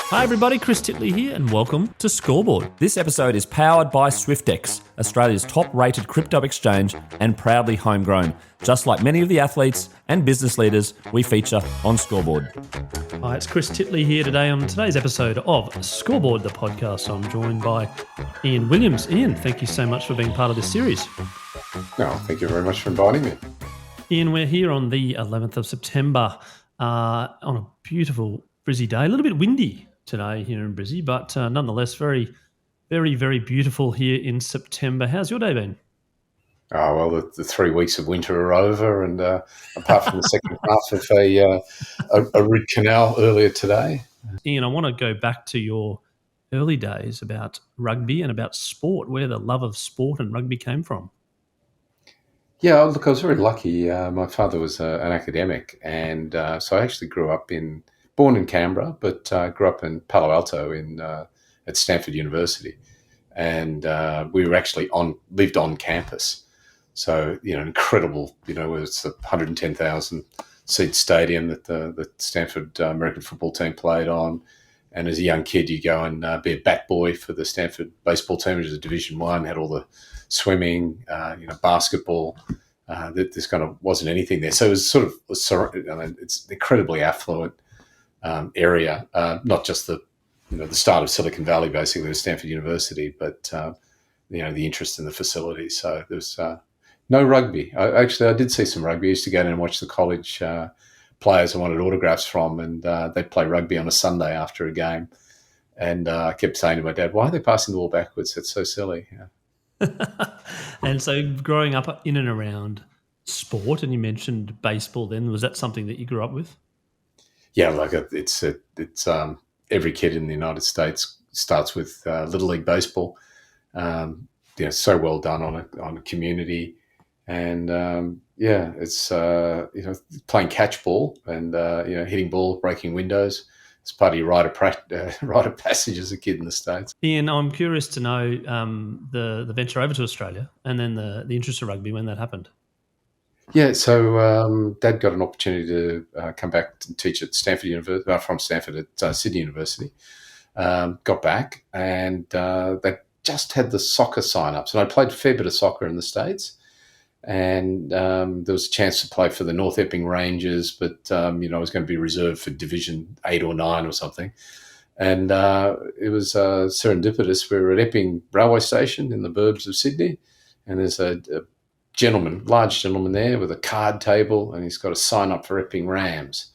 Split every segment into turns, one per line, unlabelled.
Hi everybody, Chris Titley here and welcome to Scoreboard.
This episode is powered by Swyftx, Australia's top-rated crypto exchange and proudly homegrown. Just like many of the athletes and business leaders we feature on Scoreboard.
Hi, it's Chris Titley here today on today's episode of Scoreboard, the podcast. I'm joined by Ian Williams. Ian, thank you so much for being part of this series.
No, thank you very much for inviting me.
Ian, we're here on the 11th of September on a beautiful Brizzy day. A little bit windy today here in Brizzy, but nonetheless very, very, very beautiful here in September. How's your day been?
Oh, well, the 3 weeks of winter are over, and apart from the second half of a root canal earlier today.
Ian, I want to go back to your early days about rugby and about sport, where the love of sport and rugby came from.
Yeah, look, I was very lucky. My father was an academic, and so I actually born in Canberra, but grew up in Palo Alto at Stanford University, and we were actually lived on campus. So incredible. It's a 110,000 seat stadium that the Stanford American football team played on, and as a young kid, you go and be a bat boy for the Stanford baseball team, which is a Division I. Had all the swimming, basketball. This kind of wasn't anything there, so it was it's incredibly affluent. Area, not just the start of Silicon Valley, basically, with Stanford University, but the interest in the facilities. So there was no rugby. I did see some rugby. I used to go down and watch the college players I wanted autographs from, and they'd play rugby on a Sunday after a game. And I kept saying to my dad, "Why are they passing the ball backwards? It's so silly." Yeah.
And so, growing up in and around sport, and you mentioned baseball. Then was that something that you grew up with?
Yeah, like it's every kid in the United States starts with Little League baseball. So well done on a community, and it's playing catchball and hitting ball, breaking windows. It's part of your rite of passage as a kid in the States.
Ian, I'm curious to know the venture over to Australia and then the interest of rugby when that happened.
Yeah, so Dad got an opportunity to come back and teach at Stanford University, from Stanford at Sydney University. Got back, and they just had the soccer sign-ups. And I played a fair bit of soccer in the States, and there was a chance to play for the North Epping Rangers, but I was going to be reserved for Division 8 or 9 or something. And it was serendipitous. We were at Epping Railway Station in the burbs of Sydney, and there's a large gentleman there with a card table, and he's got a sign up for Epping Rams.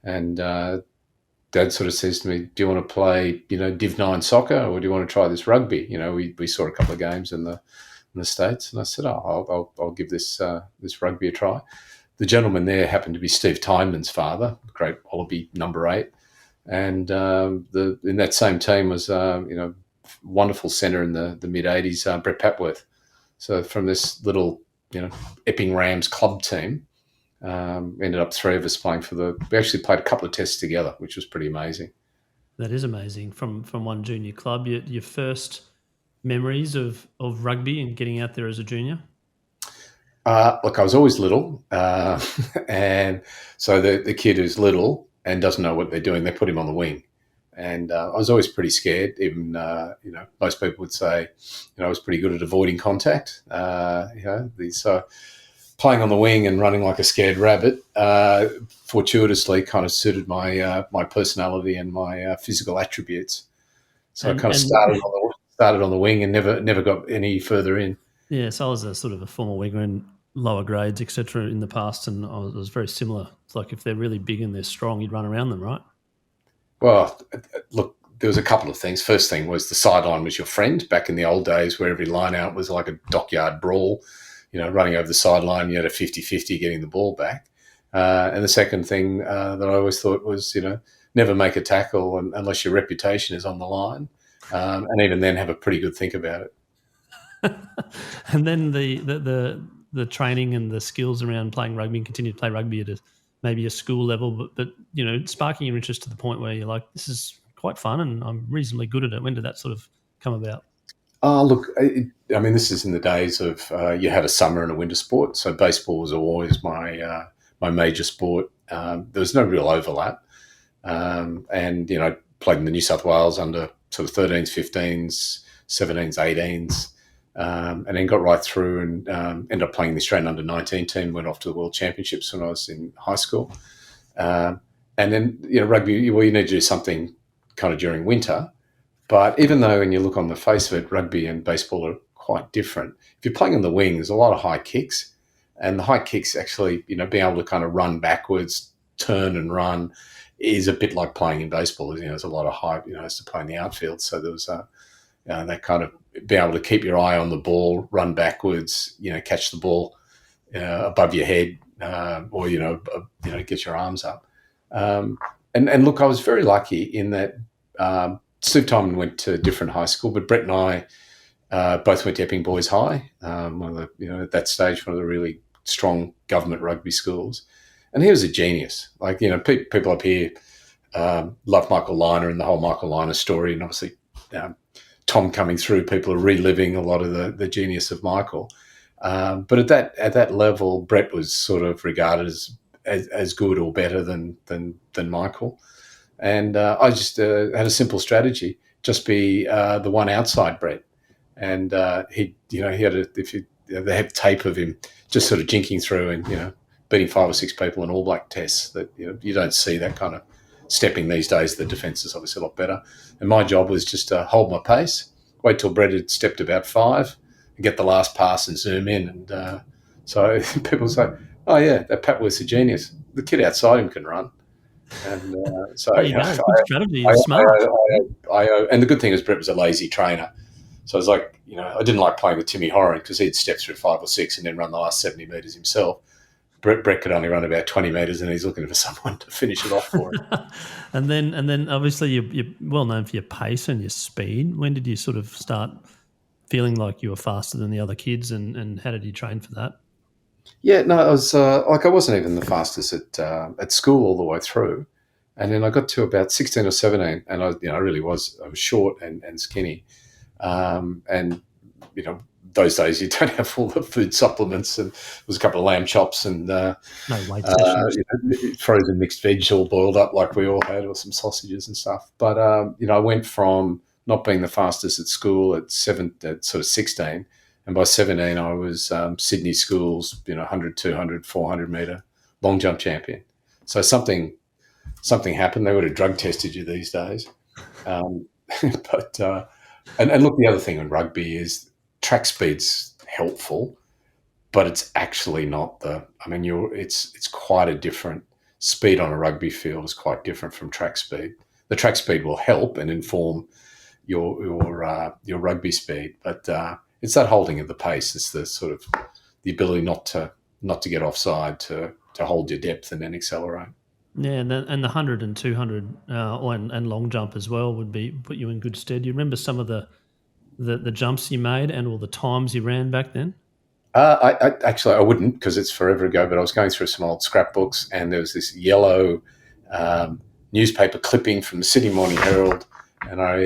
And Dad sort of says to me, "Do you want to play, Div 9 soccer, or do you want to try this rugby?" We saw a couple of games in the States, and I said, I'll give this rugby a try. The gentleman there happened to be Steve Tyneman's father, great Wallaby number 8, and in that same team was wonderful centre in the mid '80s, Brett Papworth. So from this little Epping Rams club team, ended up 3 of us playing we actually played a couple of tests together, which was pretty amazing.
That is amazing. From one junior club, your first memories of rugby and getting out there as a junior?
Look, I was always little, and so the kid who's little and doesn't know what they're doing, they put him on the wing. And I was always pretty scared. Even most people would say, I was pretty good at avoiding contact. So playing on the wing and running like a scared rabbit, fortuitously, kind of suited my personality and my physical attributes. So I kind of started on the wing and never got any further in.
Yeah, so I was a sort of a former winger in lower grades, etc. in the past, and I was very similar. It's like if they're really big and they're strong, you'd run around them, right?
Well, look, there was a couple of things. First thing was the sideline was your friend. Back in the old days where every line out was like a dockyard brawl, running over the sideline, you had a 50-50 getting the ball back. And the second thing that I always thought was, never make a tackle unless your reputation is on the line. And even then have a pretty good think about it.
And then the training and the skills around playing rugby and continue to play rugby at maybe a school level, but sparking your interest to the point where you're like, this is quite fun and I'm reasonably good at it. When did that sort of come about?
Look, this is in the days of you had a summer and a winter sport. So baseball was always my major sport. There was no real overlap. And, played in the New South Wales under sort of 13s, 15s, 17s, 18s, and then got right through and ended up playing the Australian under 19 team. Went off to the World Championships when I was in high school, and then rugby. Well, you need to do something kind of during winter. But even though when you look on the face of it, rugby and baseball are quite different. If you're playing on the wing, there's a lot of high kicks, and the high kicks actually, being able to kind of run backwards, turn and run, is a bit like playing in baseball. There's a lot of hype, as to play in the outfield. So there was that kind of being able to keep your eye on the ball, run backwards, catch the ball above your head, or get your arms up. And look, I was very lucky in that. Steve Timon went to a different high school, but Brett and I both went to Epping Boys High, one of the, at that stage, one of the really strong government rugby schools. And he was a genius. Like, people up here love Michael Liner and the whole Michael Liner story. And obviously Tom coming through, people are reliving a lot of the genius of Michael. But at that level, Brett was sort of regarded as good or better than Michael. And I just had a simple strategy: just be the one outside Brett. And he had they have tape of him just sort of jinking through and beating 5 or 6 people in All Black tests. That you don't see that kind of stepping these days. The defence is obviously a lot better. And my job was just to hold my pace, wait till Brett had stepped about 5, and get the last pass and zoom in. And so people say, "Oh yeah, that Patworth's a genius. The kid outside him can run." And so
there you go. Good strategy. Smart.
And the good thing is Brett was a lazy trainer. So I was like, I didn't like playing with Timmy Horan because he'd step through 5 or 6 and then run the last 70 metres himself. Brett could only run about 20 metres, and he's looking for someone to finish it off for him.
and then obviously you're well known for your pace and your speed. When did you sort of start feeling like you were faster than the other kids, and how did you train for that?
Yeah, no, I was I wasn't even the fastest at school all the way through, and then I got to about 16 or 17, and I really was short and skinny, and those days you don't have all the food supplements, and there was a couple of lamb chops and
no weight sessions.
Frozen mixed veg all boiled up like we all had, or some sausages and stuff. But I went from not being the fastest at school at sort of 16. And by 17, I was Sydney School's 100, 200, 400 metre long jump champion. So something happened. They would have drug tested you these days. But look, the other thing in rugby is track speed's helpful, but it's actually not it's quite a different speed on a rugby field is quite different from track speed. The track speed will help and inform your rugby speed, but it's that holding of the pace. It's the sort of the ability not to get offside, to hold your depth and then accelerate.
Yeah, and the 100 and 200 and long jump as well would put you in good stead. You remember some of the jumps you made and all the times you ran back then?
I wouldn't, because it's forever ago. But I was going through some old scrapbooks, and there was this yellow newspaper clipping from the Sydney Morning Herald, and I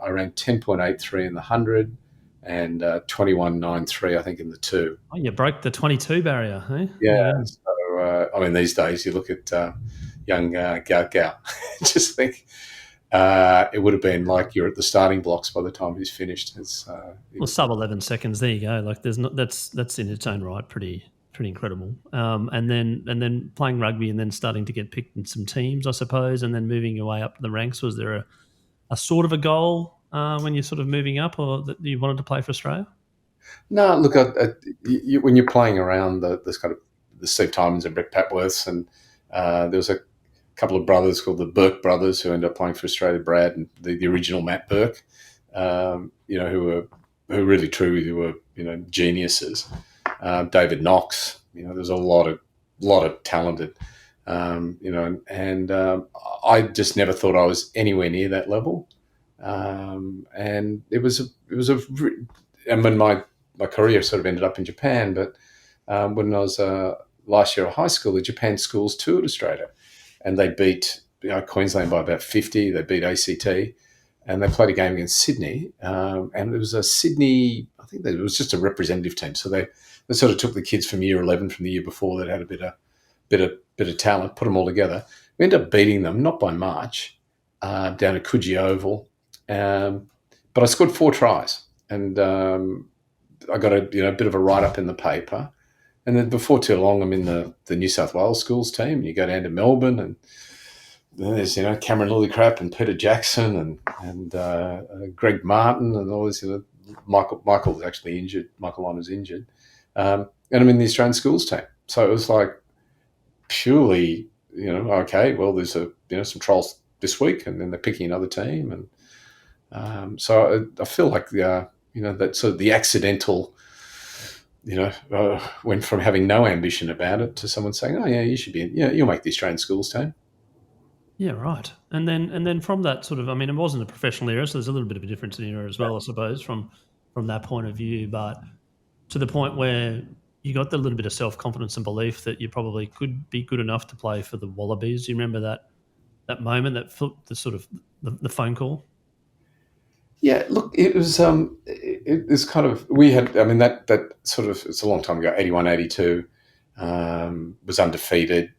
ran 10.83 in the 100. And 21.93, I think, in the 2.
Oh, you broke the 22 barrier, eh?
Yeah. So, these days you look at young Gao, just think it would have been like you're at the starting blocks by the time he's finished. It's
sub 11 seconds. There you go. Like that's in its own right pretty incredible. And then playing rugby and then starting to get picked in some teams, I suppose, and then moving your way up the ranks. Was there a sort of a goal when you're sort of moving up, or that you wanted to play for Australia?
No, look, when you're playing around this kind of the Steve Timons and Brett Patworths, and there was a couple of brothers called the Burke brothers who ended up playing for Australia, Brad and the original Matt Burke, who really truly were geniuses. David Knox, there's a lot of talented, and I just never thought I was anywhere near that level. And it was and when my career sort of ended up in Japan, but when I was last year at high school, the Japan schools toured Australia, and they beat Queensland by about 50. They beat ACT, and they played a game against Sydney, and it was a Sydney. I think it was just a representative team, so they sort of took the kids from year 11 from the year before that had a bit of talent, put them all together. We ended up beating them, not by much. down at Coogee Oval. But I scored 4 tries, and I got a bit of a write up in the paper. And then before too long, I'm in the New South Wales schools team. And you go down to Melbourne, and there's Cameron Lillycrap and Peter Jackson and Greg Martin and all this. Michael was actually injured. Michael Lyon was injured, and I'm in the Australian schools team. So it was like purely, okay, well, there's some trials this week, and then they're picking another team, and so I feel like that sort of the accidental. Went from having no ambition about it to someone saying, "Oh yeah, you should be. Yeah, you'll make the Australian schools team."
Yeah, right. And then from that sort of, I mean, it wasn't a professional era, so there's a little bit of a difference in era as well, I suppose, from that point of view. But to the point where you got the little bit of self-confidence and belief that you probably could be good enough to play for the Wallabies. Do you remember that moment, the sort of the phone call?
Yeah, look, it was kind of, we had, I mean, that sort of, it's a long time ago, 81, 82, was undefeated,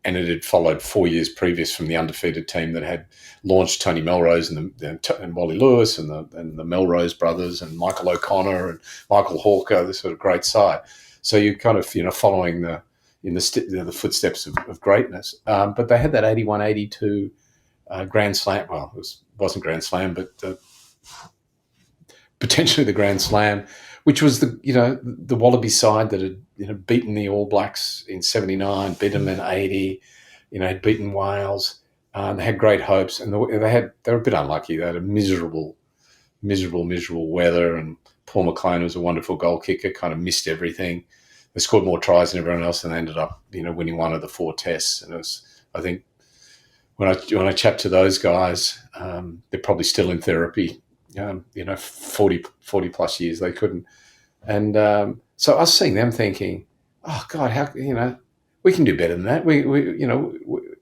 and it had followed 4 years previous from the undefeated team that had launched Tony Melrose and Wally Lewis and the Melrose brothers and Michael O'Connor and Michael Hawker, this sort of great side. So you're kind of, following the footsteps of greatness. But they had that 81, 82 Grand Slam. Well, it wasn't Grand Slam, but potentially the Grand Slam, which was the Wallaby side that had beaten the All Blacks in 79, beat them in 80, had beaten Wales. They had great hopes, and they were a bit unlucky. They had a miserable weather, and Paul McLean was a wonderful goal kicker, kind of missed everything. They scored more tries than everyone else, and they ended up winning one of the 4 tests. And it was, I think, when I chat to those guys, they're probably still in therapy. 40 plus years they couldn't, and so I was seeing them thinking, oh God, how we can do better than that.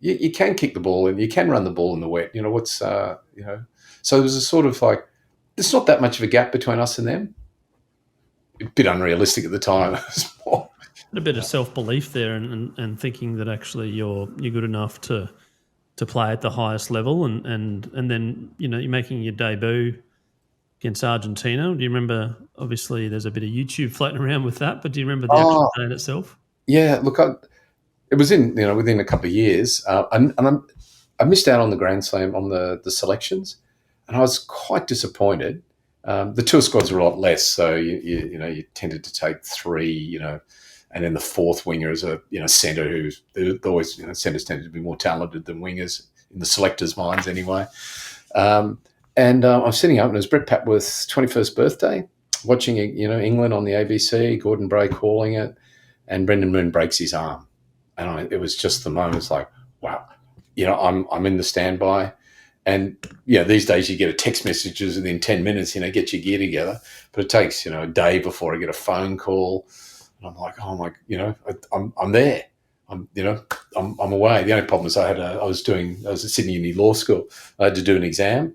You can kick the ball and you can run the ball in the wet. So there was a sort of like, there's not that much of a gap between us and them. A bit unrealistic at the time.
A bit of self-belief there, and thinking that actually you're good enough to play at the highest level, and then you're making your debut against Argentina. Do you remember, obviously there's a bit of YouTube floating around with that, but do you remember the actual day in itself?
Yeah, look, it was within a couple of years, and I missed out on the Grand Slam on the selections, and I was quite disappointed. The tour squads were a lot less, so you tended to take 3, and then the 4th winger is a centre who's always centres tended to be more talented than wingers in the selectors' minds anyway. And I'm sitting up, and it was Brett Patworth's 21st birthday, watching England on the ABC, Gordon Bray calling it, and Brendan Moon breaks his arm, and it was just the moment. It's like, wow, I'm in the standby, and these days you get a text messages within 10 minutes, get your gear together, but it takes a day before I get a phone call, and I'm like, oh my, I'm there. I'm away. The only problem is I was at Sydney Uni Law School. I had to do an exam.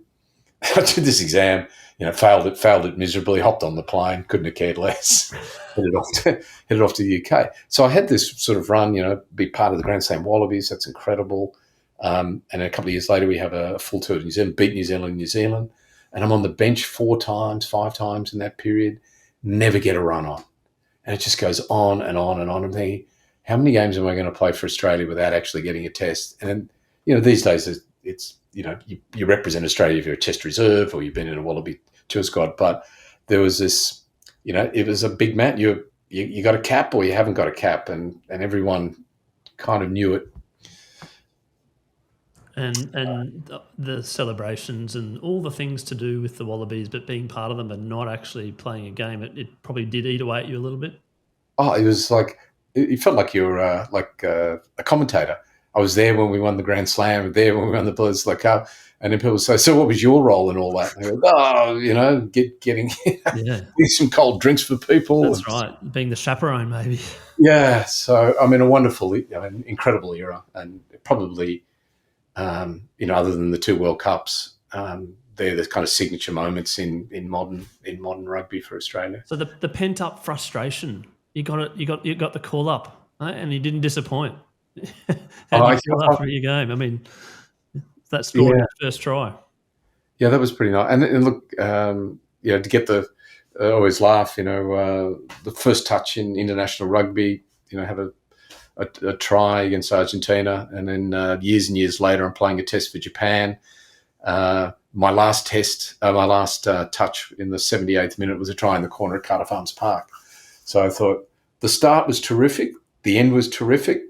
I did this exam, failed it miserably, hopped on the plane, couldn't have cared less, headed off to the UK. So I had this sort of run, be part of the Grand Slam Wallabies. That's incredible. And a couple of years later, we have a full tour of New Zealand, beat New Zealand in New Zealand. And I'm on the bench 4 times, 5 times in that period, never get a run on. And it just goes on and on and on. I'm thinking, how many games am I going to play for Australia without actually getting a test? And these days it's you represent Australia if you're a test reserve or you've been in a Wallaby tour squad. But there was this, it was a big match. You got a cap or you haven't got a cap, and everyone kind of knew it.
And the celebrations and all the things to do with the Wallabies, but being part of them and not actually playing a game, it probably did eat away at you a little bit.
Oh, it was like, it felt like you were like a commentator. I was there when we won the Grand Slam, there when we won the Bledisloe Cup, and then people say, "So, what was your role in all that?" And they go, getting some cold drinks for people.
That's right, being the chaperone, maybe.
Yeah, so I mean, a wonderful, incredible era, and probably, other than the 2 World Cups, they're the kind of signature moments in modern rugby for Australia.
So the pent up frustration, you got the call up, right? And you didn't disappoint. How did you feel after your game? I mean, that score in that first try.
Yeah, that was pretty nice. And look, to get I always laugh, the first touch in international rugby, have a try against Argentina, and then years and years later, I'm playing a test for Japan. My last touch in the 78th minute was a try in the corner at Cardiff Arms Park. So I thought the start was terrific, the end was terrific.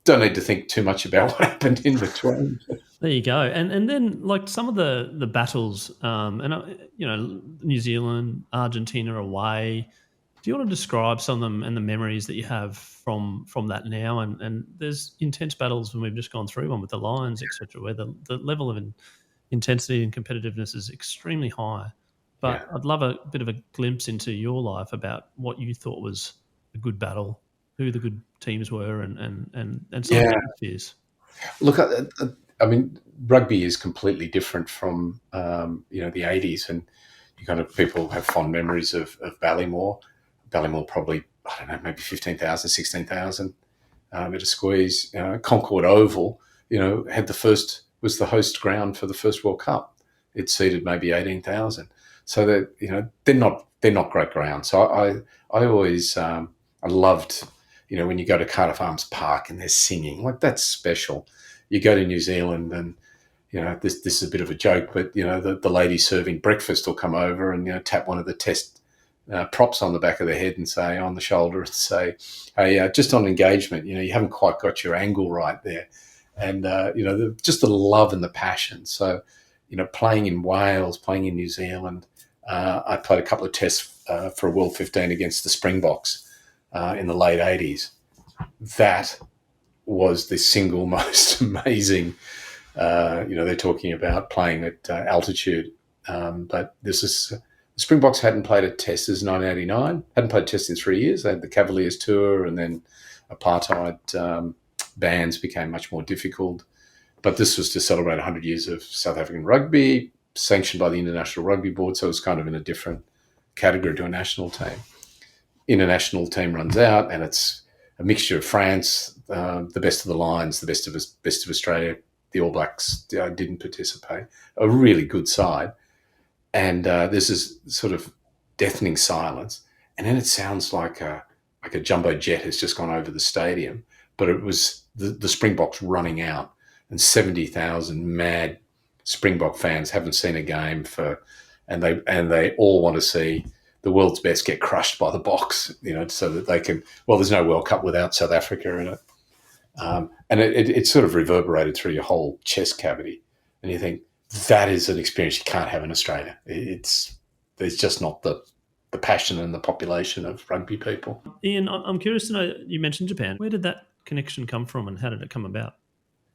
Don't need to think too much about what happened in between.
There you go. And then like some of the battles, New Zealand, Argentina away. Do you want to describe some of them and the memories that you have from that now? And there's intense battles when we've just gone through one with the Lions, etc., where the level of intensity and competitiveness is extremely high. But I'd love a bit of a glimpse into your life about what you thought was a good battle, who the good teams were, and some of the fears.
Look, I mean, rugby is completely different from the 80s, and you kind of people have fond memories of Ballymore. Ballymore probably, I don't know, maybe 15,000, 16,000 at a squeeze. Concord Oval, was the host ground for the first World Cup. It seated maybe 18,000. So that they're not great grounds. So I always I loved when you go to Cardiff Arms Park and they're singing, like that's special. You go to New Zealand and this is a bit of a joke, but the lady serving breakfast will come over and tap one of the test props on the back of the head and say on the shoulder and say, hey, just on engagement, you haven't quite got your angle right there. And, just the love and the passion. So, playing in Wales, playing in New Zealand, I played a couple of tests for a World 15 against the Springboks in the late 80s. That was the single most amazing, they're talking about playing at altitude. But the Springboks hadn't played a test since 1989, hadn't played a test in 3 years. They had the Cavaliers tour, and then apartheid bans became much more difficult. But this was to celebrate 100 years of South African rugby, sanctioned by the International Rugby Board, so it was kind of in a different category to a national team. International team runs out, and it's a mixture of France, the best of the Lions, the best of Australia. The All Blacks didn't participate. A really good side. And there's this sort of deafening silence. And then it sounds like a jumbo jet has just gone over the stadium. But it was the Springboks running out, and 70,000 mad Springbok fans haven't seen a game and they all want to see the world's best get crushed by the Boks, so that they can. Well, there's no World Cup without South Africa in it, and it sort of reverberated through your whole chest cavity, and you think that is an experience you can't have in Australia. There's just not the passion and the population of rugby people.
Ian, I'm curious to know. You mentioned Japan. Where did that connection come from, and how did it come about?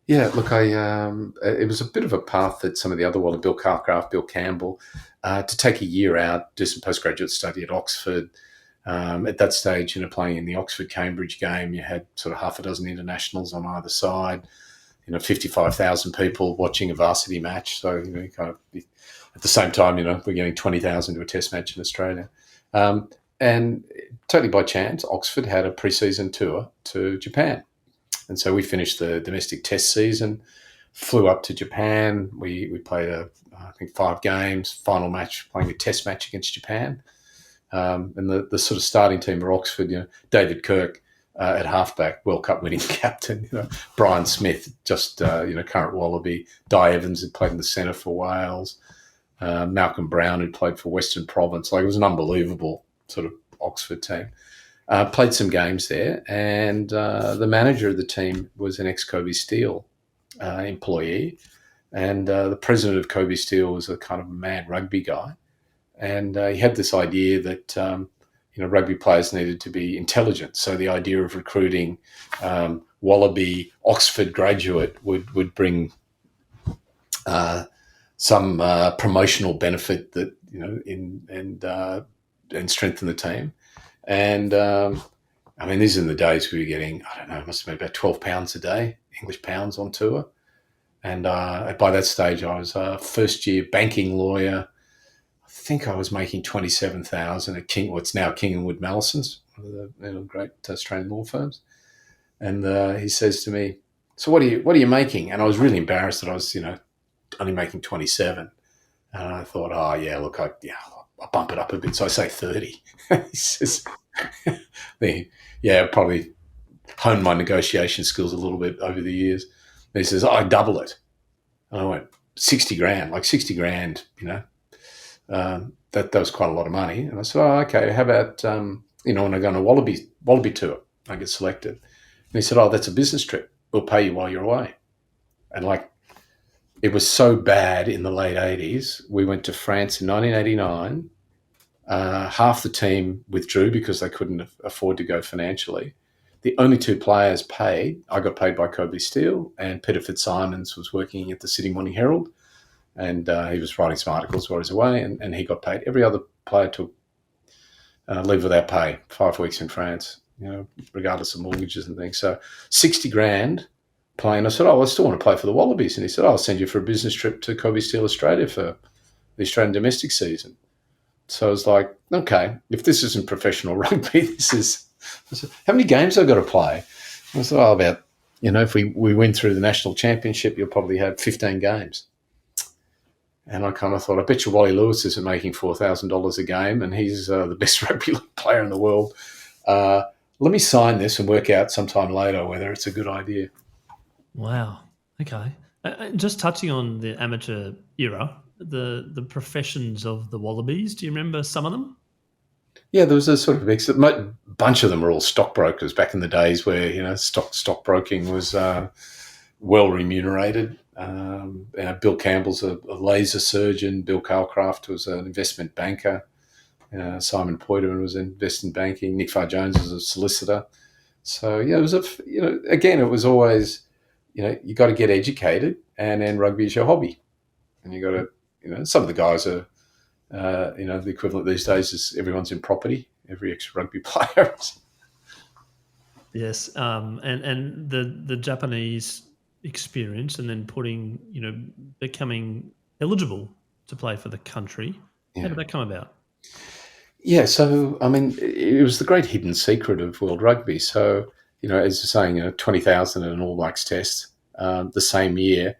Yeah, look, it was a bit of a path that some of the other Bill Carcraft, Bill Campbell, to take a year out, do some postgraduate study at Oxford. At that stage, playing in the Oxford-Cambridge game, you had sort of half a dozen internationals on either side, 55,000 people watching a varsity match. So, kind of at the same time, we're getting 20,000 to a test match in Australia. And totally by chance, Oxford had a pre-season tour to Japan. And so we finished the domestic test season, flew up to Japan. We played, I think, 5 games, final match, playing a test match against Japan. And the sort of starting team were Oxford, David Kirk at halfback, World Cup winning captain, Brian Smith, just, current Wallaby. Di Evans had played in the centre for Wales. Malcolm Brown had played for Western Province. Like, it was an unbelievable sort of Oxford team. Played some games there, and the manager of the team was an ex-Kobe Steel employee, and the president of Kobe Steel was a kind of mad rugby guy, and he had this idea that rugby players needed to be intelligent. So the idea of recruiting Wallaby Oxford graduate would bring some promotional benefit that and strengthen the team. And these are in the days we were getting, I don't know, it must have been about £12 a day, English pounds on tour. And by that stage, I was a first-year banking lawyer. I think I was making $27,000 at what's now King & Wood Mallisons, one of the great Australian law firms. And he says to me, "So what are you making?" And I was really embarrassed that I was, only making 27. And I thought, oh, yeah, look, I'll bump it up a bit. So I say 30. He says, probably honed my negotiation skills a little bit over the years. And he says, I double it. And I went, 60 grand, like 60 grand, that was quite a lot of money. And I said, oh, okay, how about, when I go on a Wallaby tour, I get selected. And he said, oh, that's a business trip. We'll pay you while you're away. And it was so bad in the late 80s. We went to France in 1989. Half the team withdrew because they couldn't afford to go financially. The only two players paid. I got paid by Kobe Steele, and Peter Fitzsimons was working at the Sydney Morning Herald, and he was writing some articles while he was away, and he got paid. Every other player took leave without pay, 5 weeks in France, regardless of mortgages and things. So 60 grand playing. I said, I still want to play for the Wallabies. And he said, I'll send you for a business trip to Kobe Steele Australia for the Australian domestic season. So I was like, okay, if this isn't professional rugby, this is. I said, how many games have I got to play? I said, about, if we win through the national championship, you'll probably have 15 games. And I kind of thought, I bet you Wally Lewis isn't making $4,000 a game, and he's the best rugby league player in the world. Let me sign this and work out sometime later whether it's a good idea.
Wow. Okay. Just touching on the amateur era, the professions of the Wallabies, do you remember some of them?
Yeah, there was a sort of mix. A bunch of them were all stockbrokers back in the days where, stockbroking was well remunerated. Bill Campbell's a laser surgeon. Bill Calcraft was an investment banker. Simon Poiterman was in investment banking. Nick Farr-Jones was a solicitor. So, it was again, it was always, you got to get educated, and then rugby is your hobby. And you got to, some of the guys are, the equivalent these days is everyone's in property, every ex-rugby player.
Yes, and the Japanese experience, and then becoming eligible to play for the country. Yeah. How did that come about?
Yeah, so it was the great hidden secret of World Rugby. So as you're saying, 20,000 in an All Blacks test. The same year,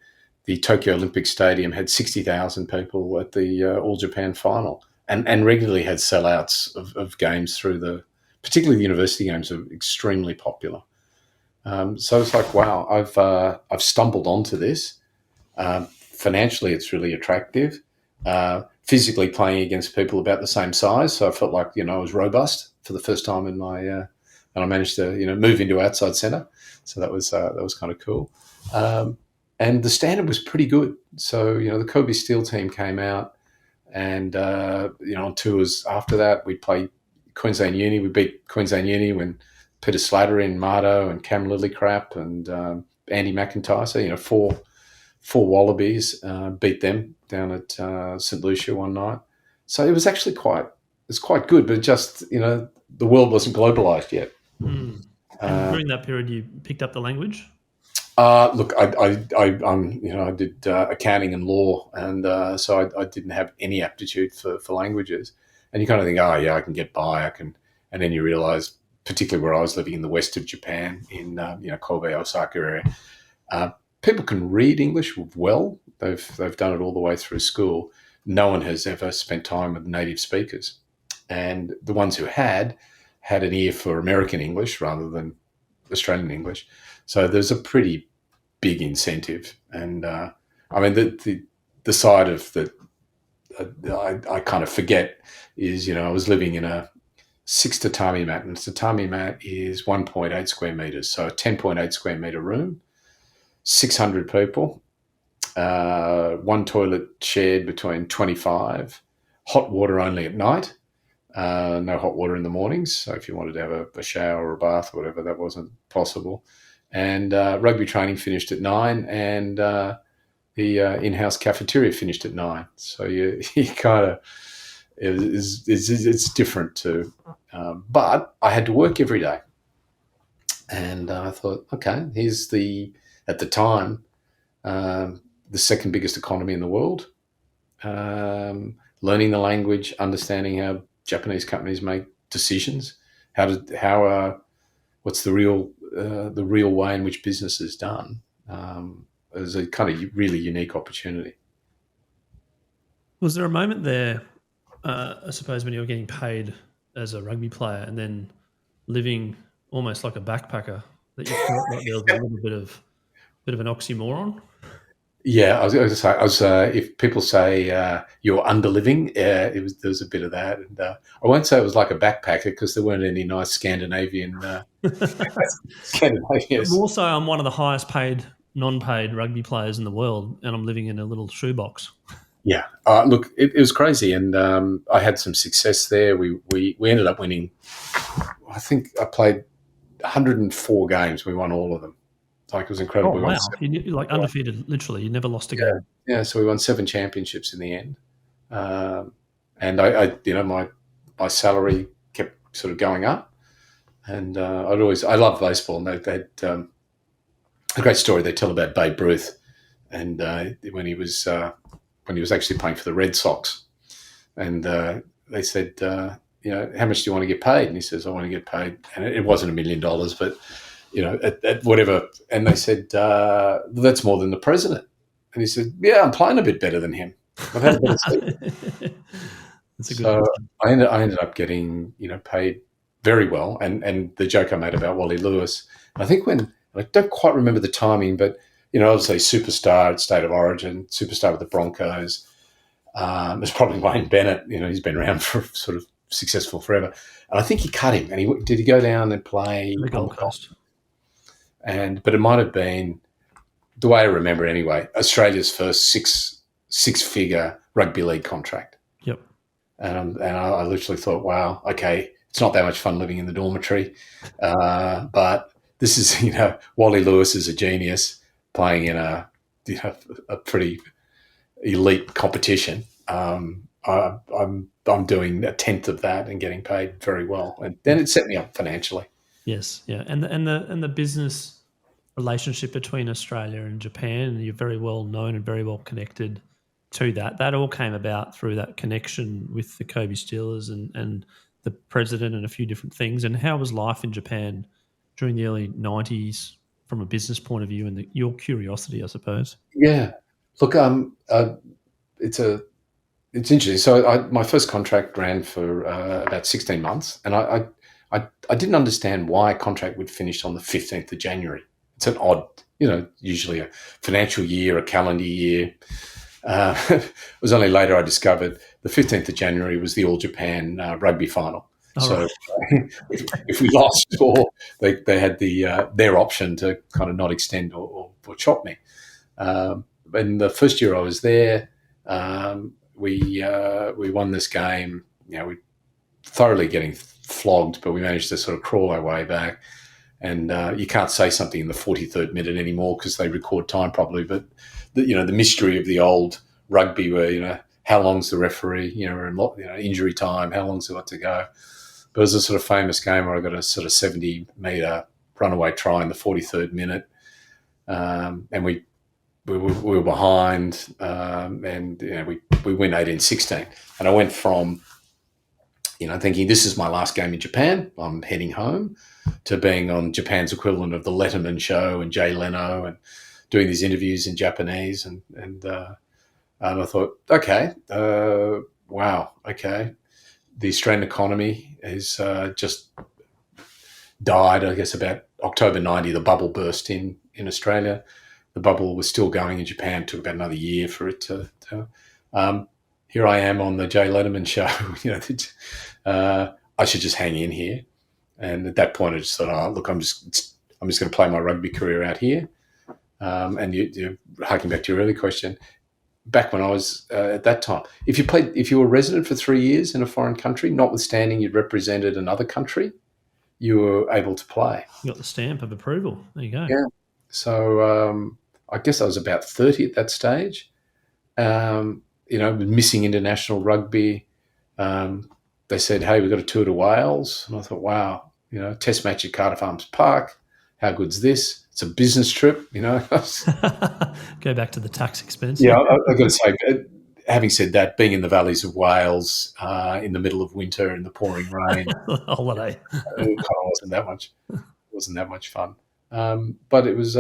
the Tokyo Olympic Stadium had 60,000 people at the All Japan final, and regularly had sellouts of games particularly the university games are extremely popular. So it's like, wow, I've stumbled onto this. Financially, it's really attractive. Physically playing against people about the same size, so I felt like I was robust for the first time in my, and I managed to move into outside centre. So that was kind of cool. And the standard was pretty good. So, the Kobe Steele team came out, and, on tours after that, we played Queensland Uni. We beat Queensland Uni when Peter Slattery and Mardo and Cam Lillycrap and Andy McIntyre. So, four Wallabies, beat them down at St. Lucia one night. So it was actually quite good, but just, the world wasn't globalised yet.
Mm. And during that period, you picked up the language?
Look, I did accounting and law, and so I didn't have any aptitude for languages. And you kind of think, oh yeah, I can get by. And then you realise, particularly where I was living in the west of Japan, in Kobe, Osaka area, people can read English well. They've done it all the way through school. No one has ever spent time with native speakers, and the ones who had an ear for American English rather than Australian English. So there's a pretty big incentive, and the side of that I kind of forget is I was living in a 6 tatami mat, and a tatami mat is 1.8 square meters, so a 10.8 square meter room, 600 people, one toilet shared between 25, hot water only at night. No hot water in the mornings. So if you wanted to have a shower or a bath or whatever, that wasn't possible. And rugby training finished at 9, and the in-house cafeteria finished at 9. So you kind of, it's different too. But I had to work every day. And I thought, okay, here's at the time, the second biggest economy in the world. Learning the language, understanding how Japanese companies make decisions, what's the real way in which business is done. It was a kind of really unique opportunity.
Was there a moment there, I suppose, when you were getting paid as a rugby player and then living almost like a backpacker, that you felt like there was a little bit of an oxymoron?
Yeah, I was going to say, if people say you're underliving, there was a bit of that, and I won't say it was like a backpacker because there weren't any nice Scandinavian.
But
Scandinavians.
more so, I'm one of the highest paid non-paid rugby players in the world, and I'm living in a little shoebox.
Yeah, look, it was crazy, and I had some success there. We ended up winning. I think I played 104 games. We won all of them. Like, it was incredible.
Oh
We won
wow! You're like undefeated, literally. You never lost a game.
yeah, so we won 7 championships in the end. And my salary kept sort of going up, and I love baseball, and they had a great story they tell about Babe Ruth, and when he was actually playing for the Red Sox, and they said, how much do you want to get paid? And he says, I want to get paid, and it wasn't $1 million, but at whatever. And they said, that's more than the president. And he said, yeah, I'm playing a bit better than him. I've had a better season.
That's a good
So
question.
I ended up getting, paid very well. And the joke I made about Wally Lewis, I think I don't quite remember the timing, but, obviously superstar at State of Origin, superstar with the Broncos. It's probably Wayne Bennett. He's been around for sort of successful forever. And I think he cut him. And did he go down and play
The Gold Coast.
But it might have been, the way I remember anyway, Australia's first six-figure rugby league contract.
Yep.
And I literally thought, wow, okay, it's not that much fun living in the dormitory, but this is, Wally Lewis is a genius playing in a pretty elite competition. I'm doing a tenth of that and getting paid very well, and then it set me up financially.
Yes, yeah, and the business relationship between Australia and Japan, you're very well known and very well connected to that. That all came about through that connection with the Kobe Steelers and the president and a few different things. And how was life in Japan during the early 90s from a business point of view and your curiosity, I suppose?
Yeah, look, it's interesting. So my first contract ran for about 16 months, and I didn't understand why a contract would finish on the 15th of January. It's an odd, usually a financial year, a calendar year. It was only later I discovered the 15th of January was the All Japan rugby final.
Oh,
So
right.
if we lost, or they had their option to kind of not extend or chop me. In the first year I was there, we won this game. We thoroughly getting flogged, but we managed to sort of crawl our way back. And you can't say something in the 43rd minute anymore because they record time properly. But the mystery of the old rugby, where how long's the referee, injury time, how long's it got to go. But it was a sort of famous game where I got a sort of 70-metre runaway try in the 43rd minute, and we were behind, and we win 18-16. And I went from thinking this is my last game in Japan, I'm heading home, to being on Japan's equivalent of the Letterman show and Jay Leno and doing these interviews in Japanese. And I thought, okay, wow, okay. The Australian economy has just died, I guess, about October 90. The bubble burst in Australia. The bubble was still going in Japan. It took about another year for it to here I am on the Jay Letterman show. I should just hang in here. And at that point, I just thought, oh, look, I'm just going to play my rugby career out here. And you're harking back to your earlier question. Back when I was at that time, if you were a resident for 3 years in a foreign country, notwithstanding you'd represented another country, you were able to play.
You got the stamp of approval. There you go.
Yeah. So I guess I was about 30 at that stage. Missing international rugby. They said, hey, we've got a tour to Wales. And I thought, wow, test match at Cardiff Arms Park. How good's this? It's a business trip,
Go back to the tax expense.
Yeah, I've got to say, having said that, being in the valleys of Wales in the middle of winter in the pouring rain,
holiday,
it kind of wasn't that much fun. But it was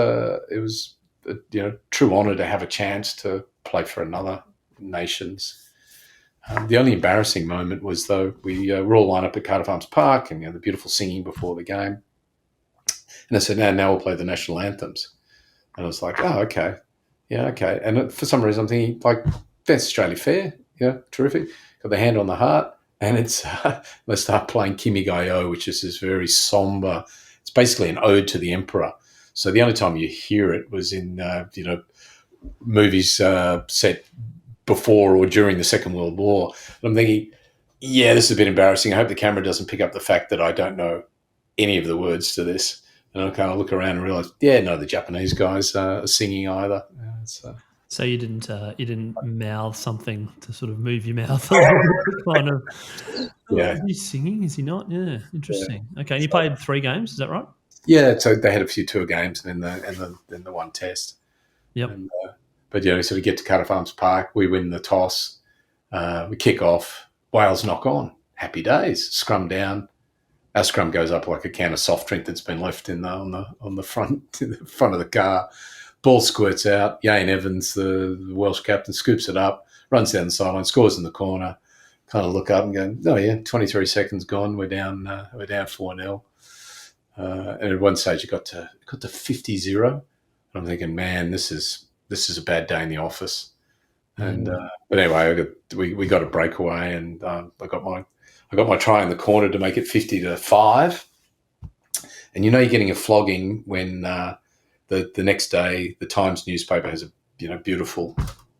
true honour to have a chance to play for another nation's. The only embarrassing moment was, though, we were all lined up at Cardiff Arms Park, and the beautiful singing before the game. And I said, now we'll play the national anthems. And I was like, oh, okay. Yeah, okay. And for some reason, I'm thinking, like, that's Australia fair. Yeah, terrific. Got the hand on the heart. And it's they start playing Kimi Gayo, which is this very somber. It's basically an ode to the emperor. So the only time you hear it was in movies set before or during the Second World War. And I'm thinking, yeah, this is a bit embarrassing. I hope the camera doesn't pick up the fact that I don't know any of the words to this. And I kind of look around and realise, none of the Japanese guys are singing either.
So you didn't mouth something to sort of move your mouth a little bit, kind of. Is he singing? Is he not? Yeah, interesting. Yeah. Okay, and you played 3 games, is that right?
Yeah, so they had a few tour games and then the one test.
Yep.
And, but so we get to Cardiff Arms Park, we win the toss, we kick off, Wales knock on, happy days, scrum down. Our scrum goes up like a can of soft drink that's been left on the front of the car. Ball squirts out. Yane Evans, the Welsh captain, scoops it up, runs down the sideline, scores in the corner. Kind of look up and go, oh yeah, 23 seconds gone. We're down 4-0. And at one stage it got to 50-0. And I'm thinking, man, this is a bad day in the office. And but anyway, we got a breakaway, and I got my try in the corner to make it 50-5. And you're getting a flogging when the next day the Times newspaper has a beautiful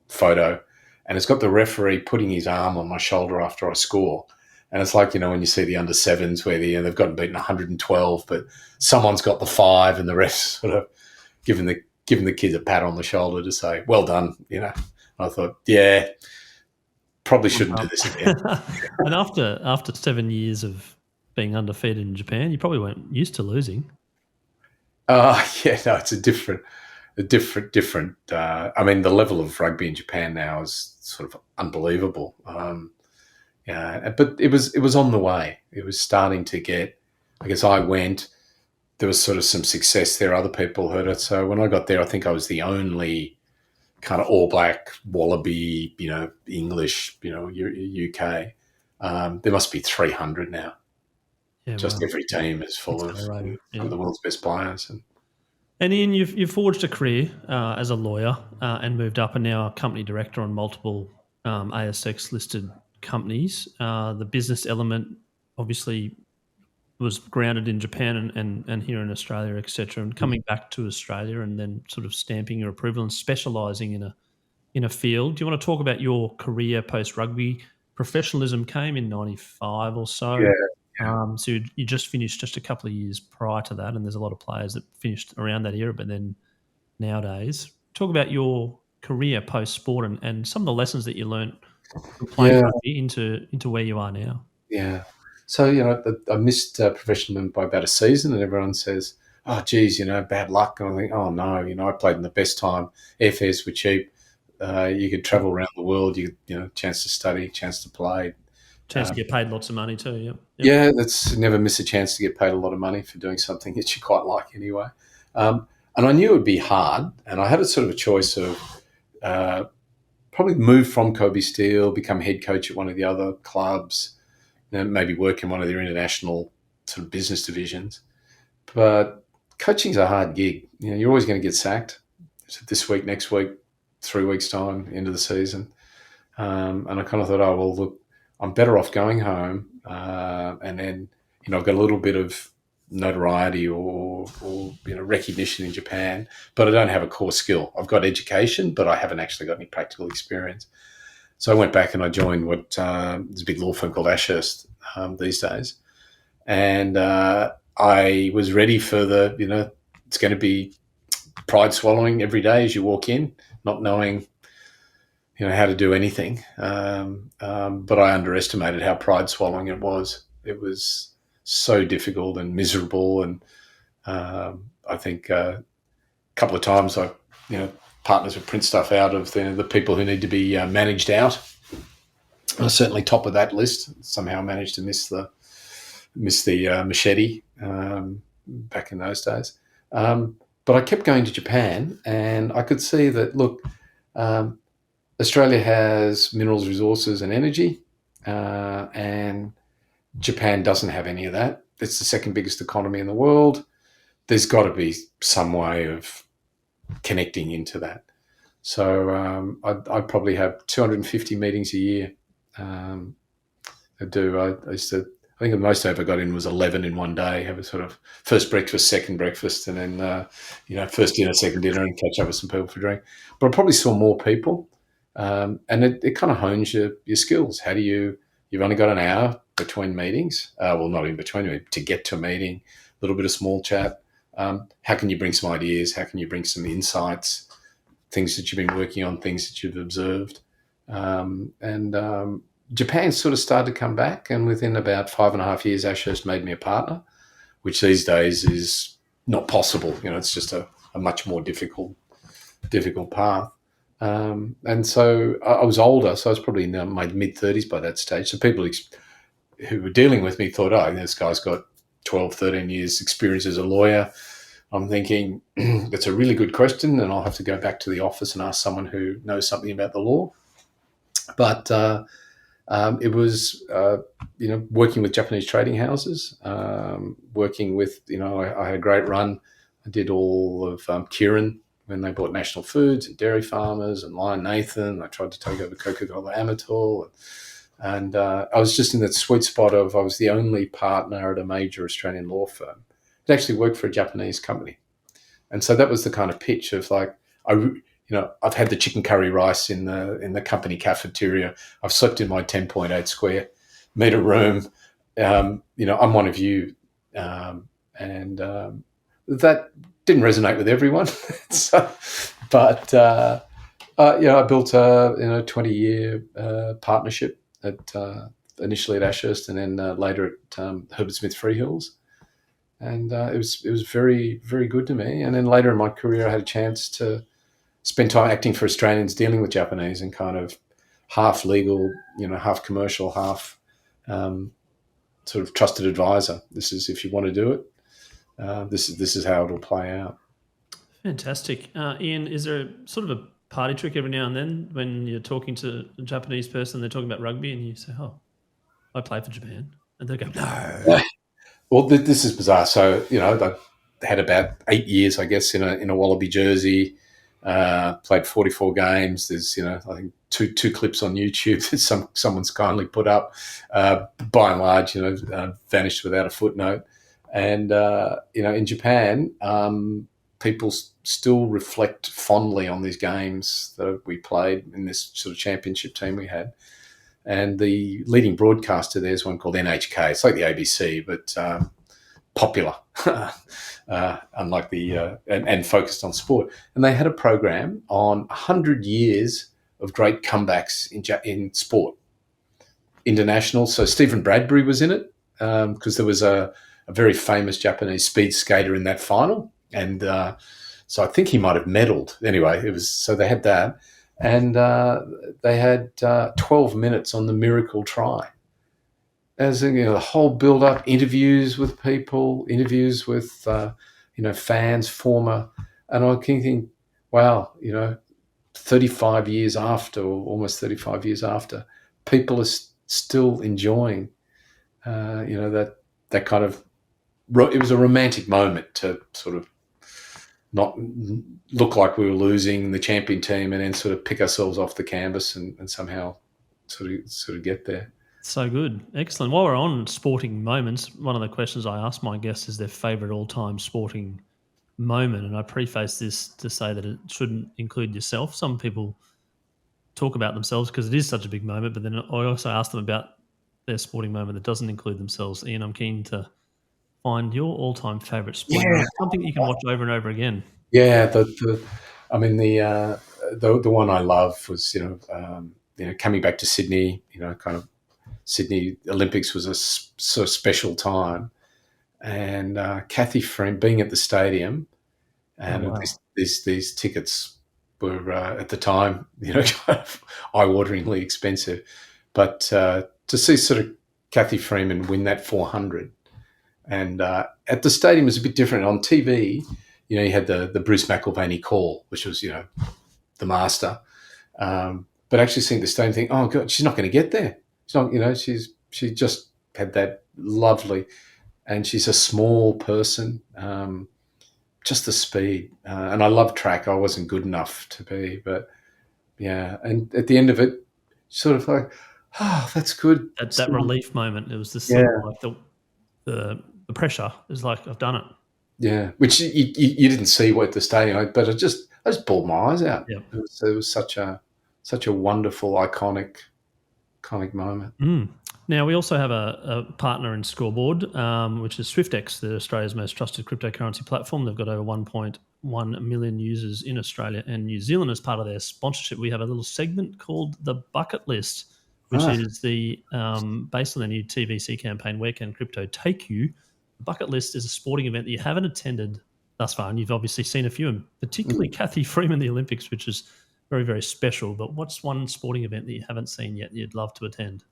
photo, and it's got the referee putting his arm on my shoulder after I score. And it's like, when you see the under sevens where they've gotten beaten 112, but someone's got the 5, and the ref's sort of giving the kids a pat on the shoulder to say, well done. I thought, yeah, probably shouldn't do this again.
And after 7 years of being undefeated in Japan, you probably weren't used to losing.
It's a different. I mean, the level of rugby in Japan now is sort of unbelievable. But it was on the way. It was starting to get. I guess I went. There was sort of some success there. Other people heard it. So when I got there, I think I was the only kind of all black Wallaby, English, UK. There must be 300 now. Yeah, just every team is full of the world's best players.
And Ian, you've forged a career as a lawyer and moved up, and now a company director on multiple ASX listed companies. The business element obviously was grounded in Japan and here in Australia, etc. And coming back to Australia and then sort of stamping your approval and specialising in a field. Do you want to talk about your career post rugby? Professionalism came in 95 or so.
Yeah.
So you just finished just a couple of years prior to that, and there's a lot of players that finished around that era. But then nowadays, talk about your career post sport and some of the lessons that you learned from playing rugby into where you are now.
Yeah. So I missed professionalism by about a season, and everyone says, "Oh, geez, bad luck." And I think, "Oh no, I played in the best time. Airfares were cheap. You could travel around the world. You could, chance to study, chance to play."
Chance to get paid lots of money too,
Yep. Yeah, that's never miss a chance to get paid a lot of money for doing something that you quite like anyway. And I knew it would be hard, and I had a sort of a choice of probably move from Kobe Steel, become head coach at one of the other clubs, maybe work in one of their international sort of business divisions. But coaching's a hard gig. You're always going to get sacked. So this week, next week, 3 weeks' time, end of the season. And I kind of thought, oh, well, look, I'm better off going home, and then I've got a little bit of notoriety or recognition in Japan, but I don't have a core skill. I've got education, but I haven't actually got any practical experience. So I went back and I joined there's a big law firm called Ashurst these days, and I was ready for it's going to be pride swallowing every day as you walk in, not knowing how to do anything. But I underestimated how pride swallowing it was. It was so difficult and miserable. And I think a couple of times partners would print stuff out of the people who need to be managed out. I was certainly top of that list. Somehow managed to miss the machete back in those days. But I kept going to Japan, and I could see that, look, Australia has minerals, resources, and energy, and Japan doesn't have any of that. It's the second biggest economy in the world. There's got to be some way of connecting into that. So I'd probably have 250 meetings a year. I do. I used to. I think the most I ever got in was 11 in one day. Have a sort of first breakfast, second breakfast, and then first dinner, second dinner, and catch up with some people for a drink. But I probably saw more people, and it kind of hones your skills. How do you've only got an hour between meetings? Well, not in between, to get to a meeting, a little bit of small chat. How can you bring some ideas? How can you bring some insights, things that you've been working on, things that you've observed? Japan sort of started to come back, and within about 5.5 years, Ashurst made me a partner, which these days is not possible. It's just a much more difficult path. And so I was older, so I was probably in my mid-30s by that stage. So people who were dealing with me thought, oh, this guy's got 12, 13 years experience as a lawyer. I'm thinking, that's a really good question, and I'll have to go back to the office and ask someone who knows something about the law. But it was, working with Japanese trading houses, working with, I had a great run. I did all of Kirin when they bought National Foods and Dairy Farmers and Lion Nathan. I tried to take over Coca-Cola Amatil. And I was just in that sweet spot of I was the only partner at a major Australian law firm that actually worked for a Japanese company. And so that was the kind of pitch of like, I've had the chicken curry rice in the company cafeteria. I've slept in my 10.8 square meter room. I'm one of you. That didn't resonate with everyone. I built a 20-year partnership initially at Ashurst, and then later at Herbert Smith Freehills. And it was very, very good to me. And then later in my career, I had a chance to spend time acting for Australians dealing with Japanese, and kind of half legal, half commercial, half sort of trusted advisor. This is, if you want to do it, this is how it'll play out.
Fantastic. Ian, is there sort of a party trick every now and then when you're talking to a Japanese person, they're talking about rugby, and you say, oh, I play for Japan? And they go, no.
Well, this is bizarre. So, I had about 8 years, I guess, in a Wallaby jersey. Played 44 games. There's, I think two clips on YouTube that someone's kindly put up. By and large, vanished without a footnote. And in Japan, people still reflect fondly on these games that we played in this sort of championship team we had. And the leading broadcaster there is one called NHK. It's like the ABC, but popular, unlike and focused on sport. And they had a program on 100 years of great comebacks in sport, international. So Stephen Bradbury was in it because there was a very famous Japanese speed skater in that final, and so I think he might have medalled. Anyway, they had that, and they had 12 minutes on the miracle try. As the whole build-up, interviews with people, interviews with fans, former, and I can think, wow, 35 years after, or almost 35 years after, people are still enjoying, that kind of. It was a romantic moment to sort of not look like we were losing the champion team, and then sort of pick ourselves off the canvas and somehow sort of get there.
So good. Excellent. While we're on sporting moments, one of the questions I ask my guests is their favourite all-time sporting moment, and I preface this to say that it shouldn't include yourself. Some people talk about themselves because it is such a big moment, but then I also ask them about their sporting moment that doesn't include themselves. Ian, I'm keen to find your all-time favourite sporting moment, something that you can watch over and over again.
Yeah, the one I love was coming back to Sydney. Kind of Sydney Olympics was a sort of special time, and Kathy Freeman being at the stadium, and these tickets were at the time kind of eye-wateringly expensive, but to see sort of Kathy Freeman win that 400, and at the stadium was a bit different. On TV, you had the Bruce McIlvaney call, which was, the master. But actually seeing the stone, think, oh God, she's not going to get there. She's not, she just had that lovely, and she's a small person. Just the speed, and I love track. I wasn't good enough to be, but yeah. And at the end of it, sort of like, oh, that's good.
That relief moment. It was the
Yeah.
like the pressure is like, I've done it.
Yeah, which you didn't see at the stadium, but I just bawled my eyes out.
Yeah.
It was such a wonderful, iconic moment.
Now, we also have a partner in Scoreboard, which is Swyftx, Australia's most trusted cryptocurrency platform. They've got over 1.1 million users in Australia and New Zealand. As part of their sponsorship, we have a little segment called The Bucket List, which is the based on their new TVC campaign, Where Can Crypto Take You? The Bucket List is a sporting event that you haven't attended thus far, and you've obviously seen a few, and particularly Kathy Freeman, the Olympics, which is very, very special. But what's one sporting event that you haven't seen yet that you'd love to attend?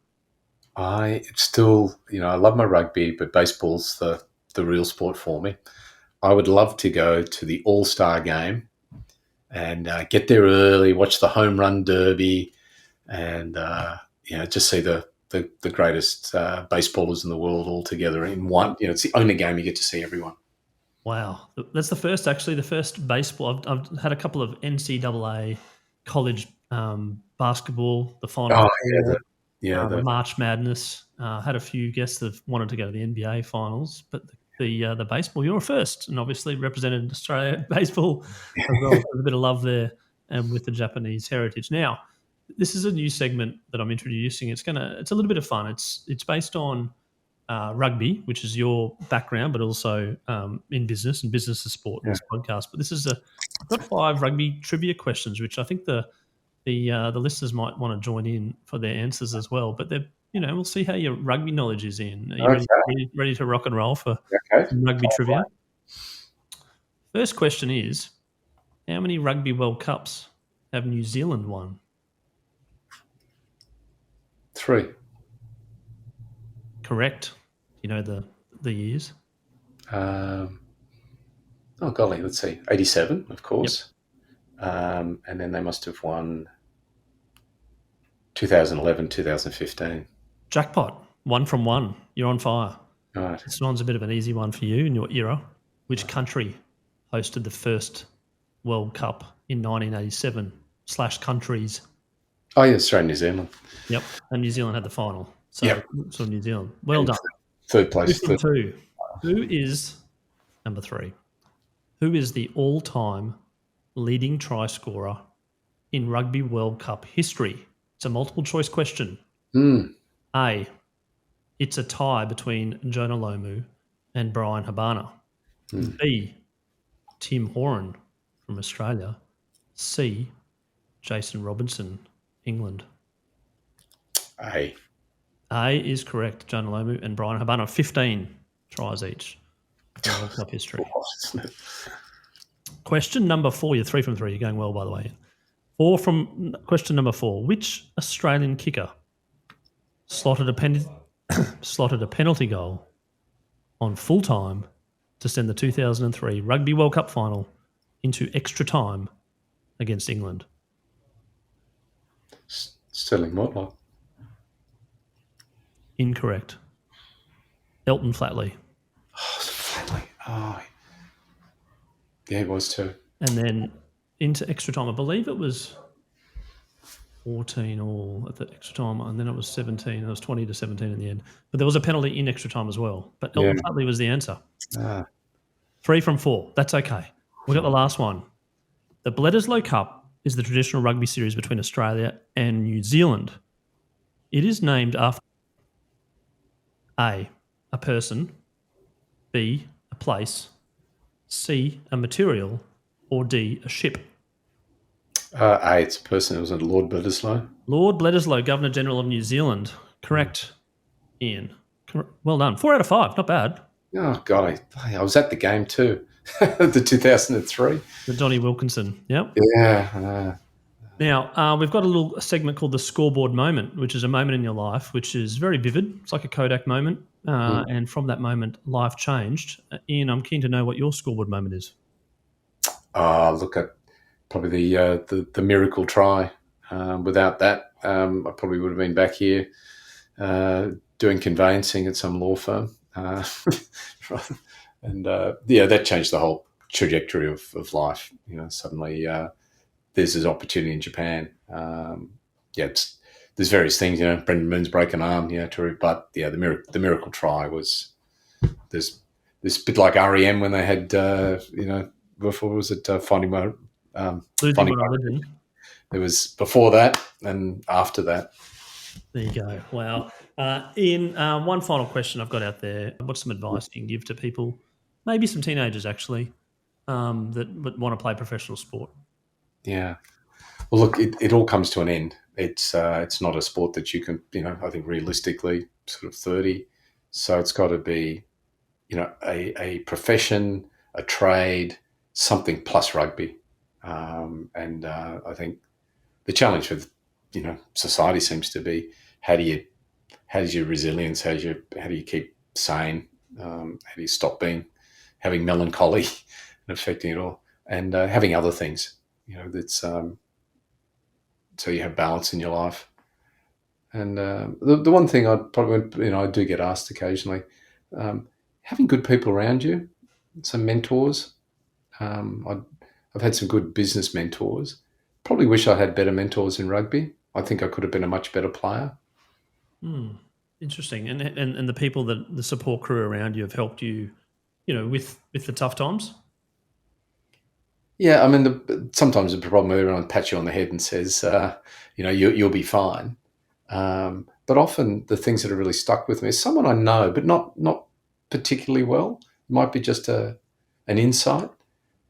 I still, I love my rugby, but baseball's the real sport for me. I would love to go to the All-Star game and get there early, watch the home run derby, and just see the greatest baseballers in the world all together in one. It's the only game you get to see everyone.
Wow, that's the first baseball. I've had a couple of NCAA college basketball, the final. The March Madness. Had a few guests that wanted to go to the NBA finals, but the baseball, you were first, and obviously represented Australia baseball as well. There's a bit of love there, and with the Japanese heritage. Now, this is a new segment that I'm introducing. It's a little bit of fun. It's based on rugby, which is your background, but also in business and business and sport in this podcast. But I've got 5 rugby trivia questions, which I think the listeners might want to join in for their answers as well. But we'll see how your rugby knowledge is in. Are you ready to rock and roll for some rugby trivia? First question is, how many Rugby World Cups have New Zealand won?
3.
Correct. You know the years?
Oh golly, let's see. 87, of course. Yep. And then they must have won 2011, 2015.
Jackpot. 1 from 1. You're on fire.
Right.
This one's a bit of an easy one for you in your era. Which country hosted the first World Cup in 1987 / countries?
Oh, yeah, Australia, New Zealand.
Yep. And New Zealand had the final. So New Zealand. Well done.
Third place.
2. Who is, number 3, who is the all-time leading try scorer in Rugby World Cup history? It's a multiple choice question. A, it's a tie between Jonah Lomu and Brian Habana. B, Tim Horan from Australia. C, Jason Robinson, England.
A
is correct. Jonah Lomu and Brian Habana, 15 tries each in World Cup history. Question number 4. You're 3 from 3. You're going well, by the way. Question number 4. Which Australian kicker slotted a penalty goal on full time to send the 2003 Rugby World Cup final into extra time against England?
Sterling Mortlock.
Incorrect. Elton Flatley.
Oh, Flatley. Oh, yeah, it was too.
And then into extra time, I believe it was 14 all at the extra time, and then it was 17. It was 20 to 17 in the end. But there was a penalty in extra time as well. But Elton Flatley was the answer. 3 from 4. That's okay. We got the last one. The Bledisloe Cup is the traditional rugby series between Australia and New Zealand. It is named after A, a person, B, a place, C, a material, or D, a ship.
A, it's a person. It was Lord Bledisloe.
Lord Bledisloe, Governor-General of New Zealand. Correct, Ian. Well done. 4 out of 5. Not bad.
Oh, God. I was at the game too. The 2003.
The Donnie Wilkinson. Yep.
Yeah.
Now, we've got a little segment called the Scoreboard Moment, which is a moment in your life which is very vivid. It's like a Kodak moment. And from that moment, life changed. Ian, I'm keen to know what your scoreboard moment is.
Look at probably the miracle try. Without that, I probably would have been back here doing conveyancing at some law firm. And that changed the whole trajectory of life. Suddenly there's this opportunity in Japan. There's various things. Brendan Moon's broken arm. But the miracle try was there's this bit like REM when they had before was it Finding My
Religion.
There was before that and after that.
There you go. Wow. Ian, one final question I've got out there. What's some advice you can give to people, maybe some teenagers actually, that want to play professional sport?
Yeah. Well, look, it all comes to an end. It's not a sport that you can, I think realistically sort of 30. So it's got to be, a profession, a trade, something plus rugby. And I think the challenge with, society seems to be how's your resilience? How do you keep sane? How do you stop having melancholy and affecting it all, and having other things, that's so you have balance in your life. And the one thing I'd probably, I do get asked occasionally, having good people around you, some mentors. I've had some good business mentors. Probably wish I had better mentors in rugby. I think I could have been a much better player.
Interesting. And the people the support crew around you have helped you, with the tough times?
Yeah, I mean, sometimes the problem everyone pats you on the head and says, you'll be fine. But often the things that have really stuck with me is someone I know, but not particularly well. It might be just an insight.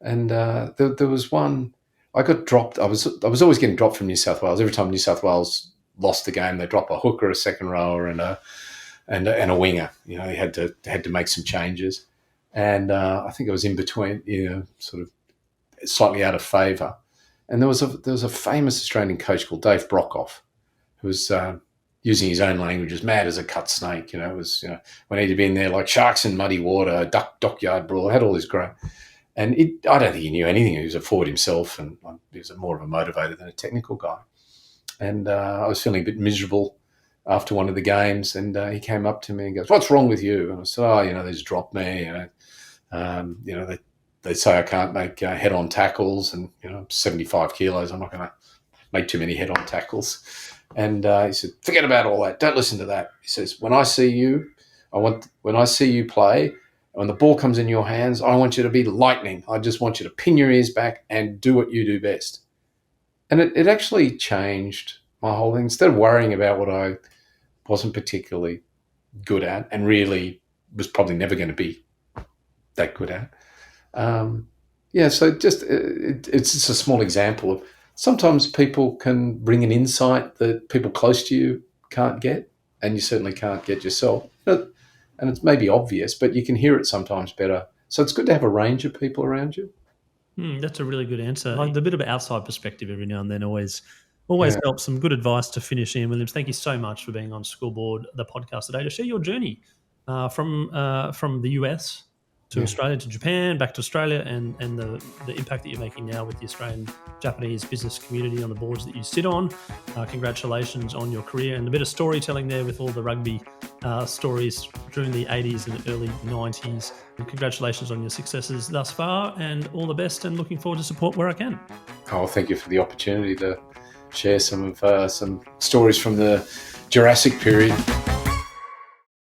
And there was one. I got dropped. I was always getting dropped from New South Wales. Every time New South Wales lost the game, they drop a hooker, a second rower, and a winger. They had to make some changes, and I think it was in between. Sort of slightly out of favour. And there was a famous Australian coach called Dave Brockoff, who was using his own language, as mad as a cut snake. It was when he'd been there like sharks in muddy water, dockyard brawl. Had all this great. And I don't think he knew anything. He was a forward himself, and he was more of a motivator than a technical guy. And I was feeling a bit miserable after one of the games, and he came up to me and goes, "What's wrong with you?" And I said, they just dropped me. They say I can't make head-on tackles, and 75 kilos. I'm not going to make too many head-on tackles. And he said, "Forget about all that. Don't listen to that." He says, "When I see you play, when the ball comes in your hands, I want you to be lightning. I just want you to pin your ears back and do what you do best." And it actually changed my whole thing. Instead of worrying about what I wasn't particularly good at and really was probably never going to be that good at. So it's just a small example of sometimes people can bring an insight that people close to you can't get, and you certainly can't get yourself. And it's maybe obvious, but you can hear it sometimes better. So it's good to have a range of people around you.
That's a really good answer. Like the bit of an outside perspective every now and then always helps. Some good advice to finish. Ian Williams, thank you so much for being on Schoolboard, the podcast today, to share your journey from the US to Australia, to Japan, back to Australia, and the impact that you're making now with the Australian-Japanese business community on the boards that you sit on. Congratulations on your career, and a bit of storytelling there with all the rugby stories during the 80s and early 90s. And congratulations on your successes thus far, and all the best, and looking forward to support where I can.
Oh, thank you for the opportunity to share some stories from the Jurassic period.